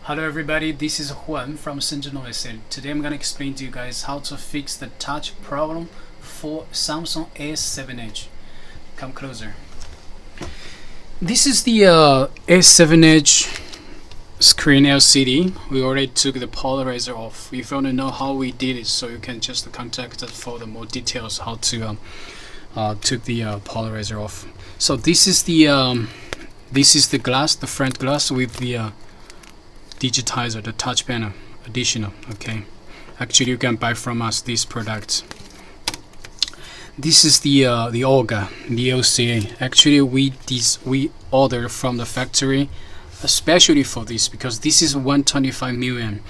Hello everybody, this is Juan from Zoe Lee. Today I'm gonna explain to you guys how to fix the touch problem for Samsung S7 Edge. Come closer. This is the S7 Edge screen LCD. We already took the polarizer off. If you want to know how we did it, so you can just contact us for the more details how to took the polarizer off. So this is the glass, the front glass with the digitizer, the touch panel additional. Okay, actually you can buy from us these products. This is the Olga, the LCA. Actually we ordered from the factory especially for this, because this is 125 million.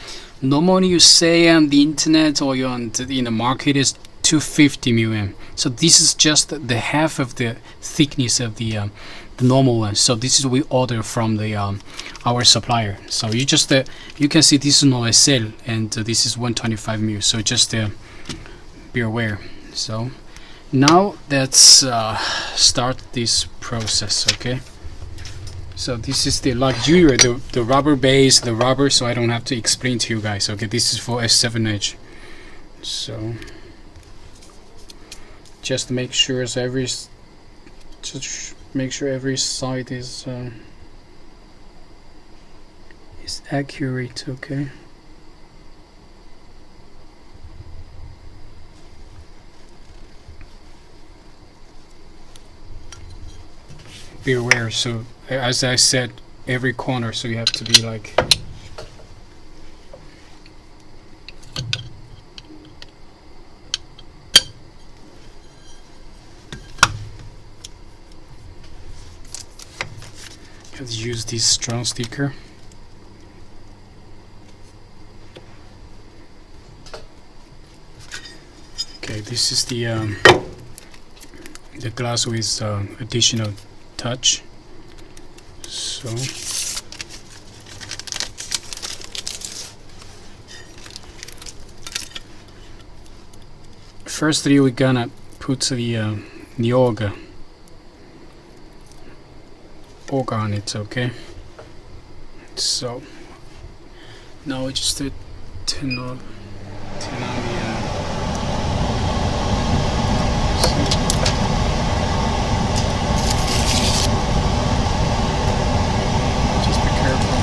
Normally you say on the internet or in the market is 250 million. So this is just the half of the thickness of the normal one. So this is we order from the our supplier. So you just you can see this is no SL and this is 125 mil. So just be aware. So now let's start this process. Okay. So this is the luxury, the rubber base, the rubber. So I don't have to explain to you guys. Okay, this is for S7 Edge. So just make sure every side is accurate. Okay. Be aware. So as I said, every corner. So you have to be like. Let's use this strong sticker. Okay, this is the glass with additional touch. So firstly we're gonna put the Olga on it. Okay, so now we just turn on the just be careful.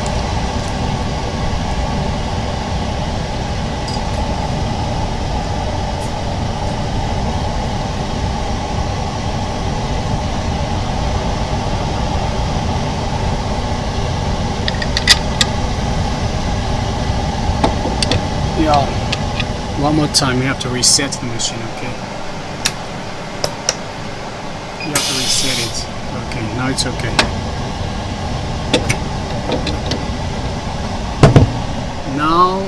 Yeah, one more time, you have to reset the machine. Okay, you have to reset it. Okay, now it's okay. Now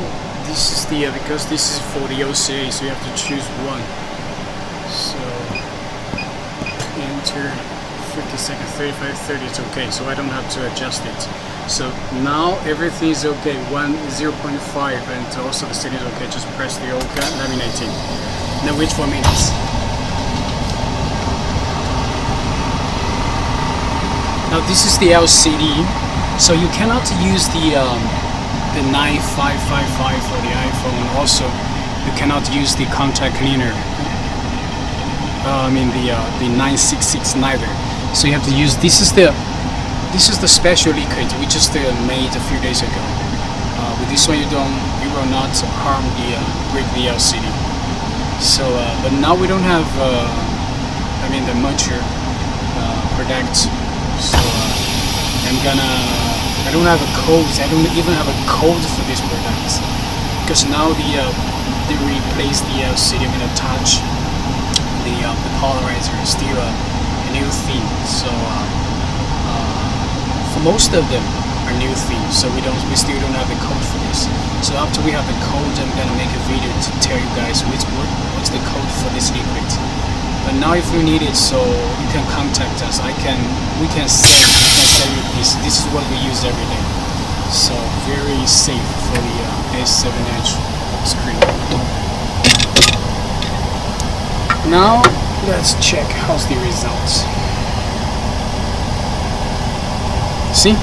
this is the because this is for the OCA, so you have to choose one. So enter 50 seconds, 35, 30. It's okay, so I don't have to adjust it. So now everything is okay. 0.5 and also the setting is okay. Just press the OK, laminating. Now wait for minutes. Now this is the LCD, so you cannot use the 9555 for the iPhone. Also, you cannot use the contact cleaner. The 966 neither. So you have to use this is the special liquid we just made a few days ago. With this one you will not harm break the LCD. So but now we don't have the mature product. So I don't have a code. I don't even have a code for this product, because now they replaced the LCD with a touch. The polarizer is still a new theme. So for most of them are new themes, so we still don't have the code for this. So after we have the code, I'm gonna make a video to tell you guys what's the code for this liquid. But now if you need it, so you can contact us. We can sell you this. This is what we use every day. So very safe for the S7 Edge screen. Now let's check how's the results. See?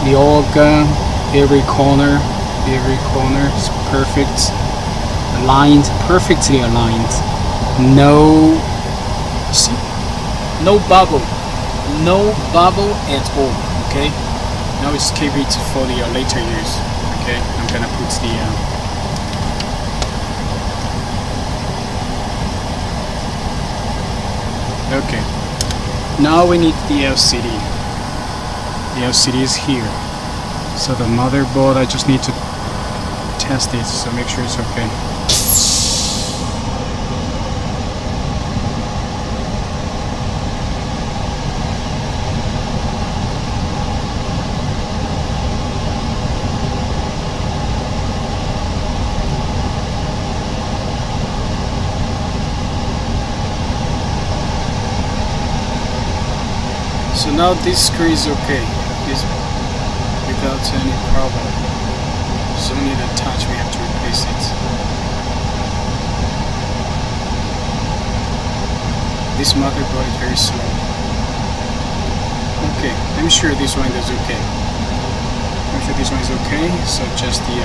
The Olga every corner is perfect, aligned, perfectly aligned. No, see, no bubble at all. Okay, now let's keep it for the later use. Okay, I'm gonna put the okay, now we need the LCD. The LCD is here. So the motherboard, I just need to test it, so make sure it's okay. So now this screen is okay, it's without any problem. So we need a touch, we have to replace it. This motherboard is very slow. Okay, I'm sure this one is okay. I'm sure this one is okay, so just the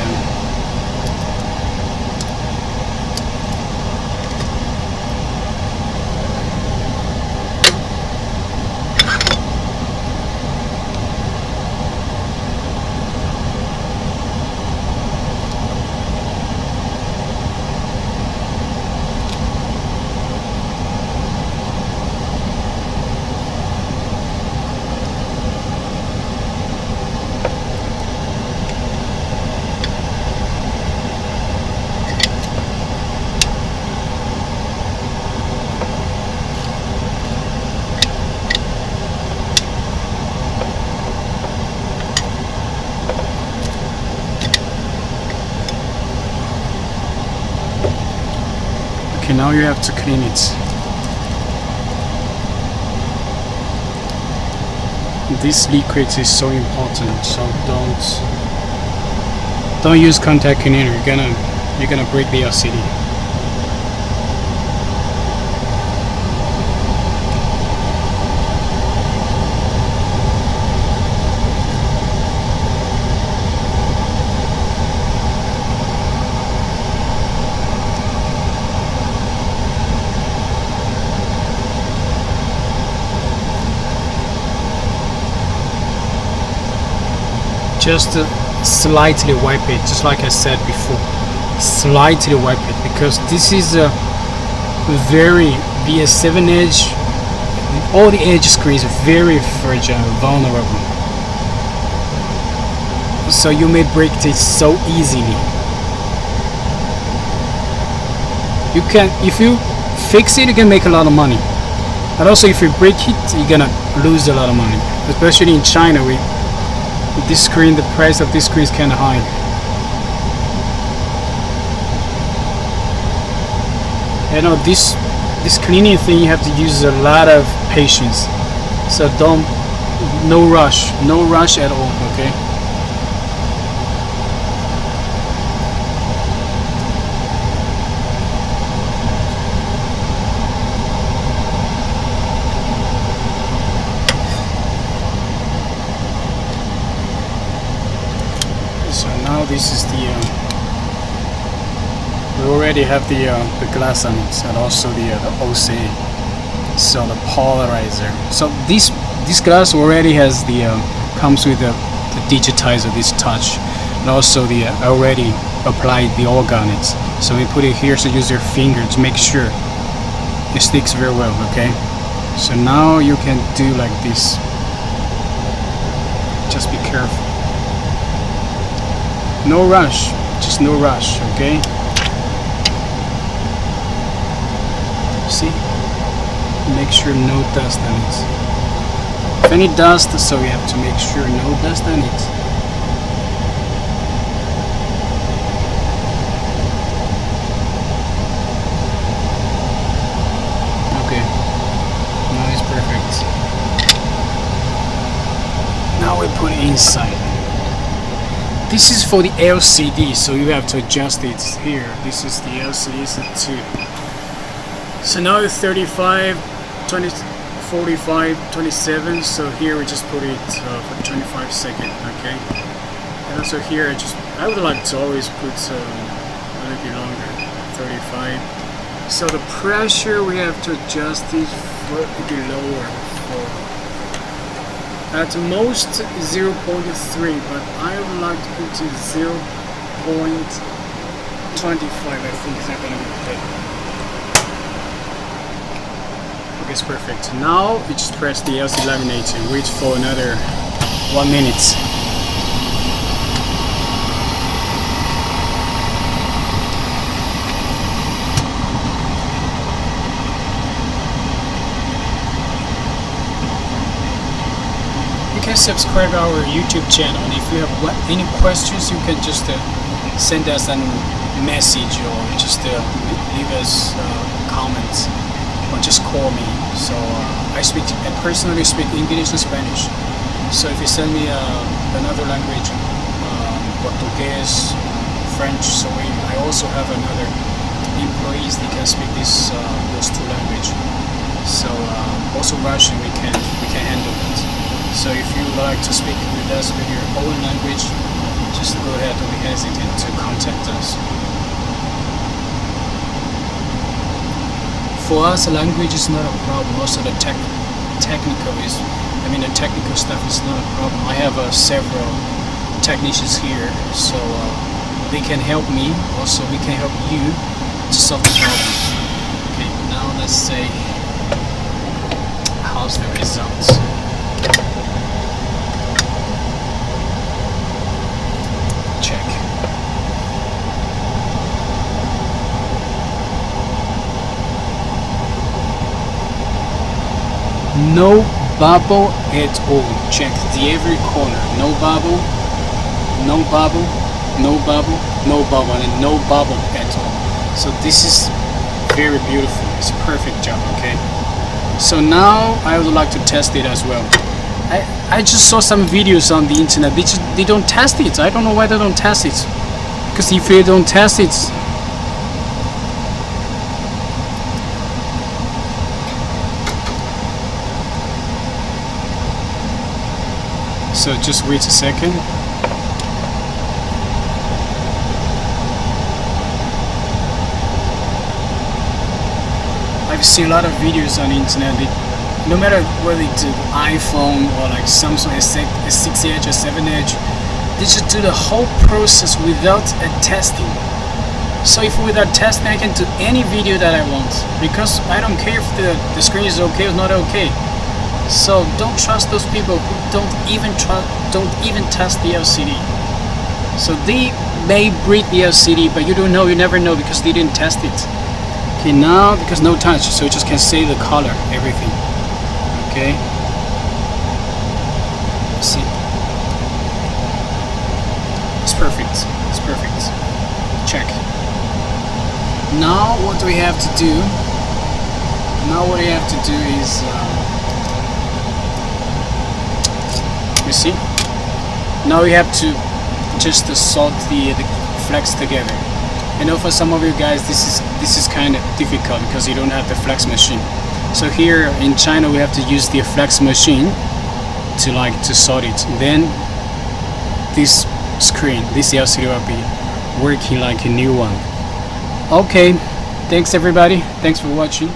okay, now you have to clean it. This liquid is so important, so don't use contact cleaner. You're gonna break the LCD. Just slightly wipe it, just like I said before. Slightly wipe it, because this is a very the 7 edge. All the edge screens are very fragile, vulnerable. So you may break this so easily. You can, if you fix it, you can make a lot of money. But also, if you break it, you're gonna lose a lot of money. Especially in China, this screen, the price of this screen is kind of high. You know, this cleaning thing, you have to use a lot of patience. So no rush at all. Okay. So now this is the we already have the glass on it, and also the OC, so the polarizer. So this glass already has the comes with the digitizer, this touch, and also the already applied the org on it. So we put it here, so use your finger to make sure it sticks very well. Okay, so now you can do like this. Just be careful. No rush, just no rush, okay? See? Make sure no dust on it. If any dust, so you have to make sure no dust on it. Okay, now it's perfect. Now we put it inside. This is for the LCD, so you have to adjust it here. This is the LCD set 2. So now it's 35, 20, 45, 27. So here we just put it for 25 seconds, okay? And also here, I would like to always put a little bit longer, 35. So the pressure we have to adjust it a bit lower for at most 0.3, but I would like to put to 0.25. I think is not going to be okay. Okay, it's perfect. Now we just press the LCD laminator and wait for another 1 minute. You can subscribe our YouTube channel, and if you have any questions, you can just send us a message or just leave us comments or just call me. So I personally speak English and Spanish. So if you send me another language, Portuguese, French, so I also have another employees that can speak those two languages. So also Russian, we can handle it. So if you would like to speak with us with your own language, just go ahead, don't be hesitant to contact us. For us, language is not a problem. Also the technical stuff is not a problem. I have several technicians here, so they can help me. Also, we can help you to solve the problem. Okay, now let's say how's the results. Check. No bubble at all. Check every corner. No bubble, no bubble, no bubble, no bubble, and no bubble at all. So this is very beautiful. It's a perfect job. Okay. So now I would like to test it as well. I just saw some videos on the internet. They don't test it. I don't know why they don't test it. Because if you don't test it, so just wait a second. I've seen a lot of videos on the internet. No matter whether it's an iPhone or like Samsung S6 Edge or 7 Edge, they just do the whole process without a testing. So if without testing, I can do any video that I want, because I don't care if the screen is okay or not okay. So don't trust those people who don't even test the LCD. So they may break the LCD, but you don't know, you never know, because they didn't test it. Okay, now because no touch, so you just can see the color, everything. Okay. See, it's perfect. It's perfect. Check. Now what we have to do? Now what we have to do is, you see. Now we have to just solder the flex together. I know for some of you guys this is kind of difficult because you don't have the flex machine. So here in China we have to use the flex machine to solder it. Then this screen, this LCD will be working like a new one. Okay, thanks everybody. Thanks for watching.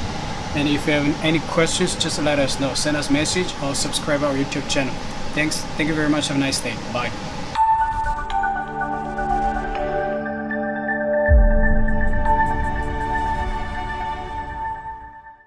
And if you have any questions, just let us know. Send us a message or subscribe our YouTube channel. Thanks. Thank you very much. Have a nice day. Bye.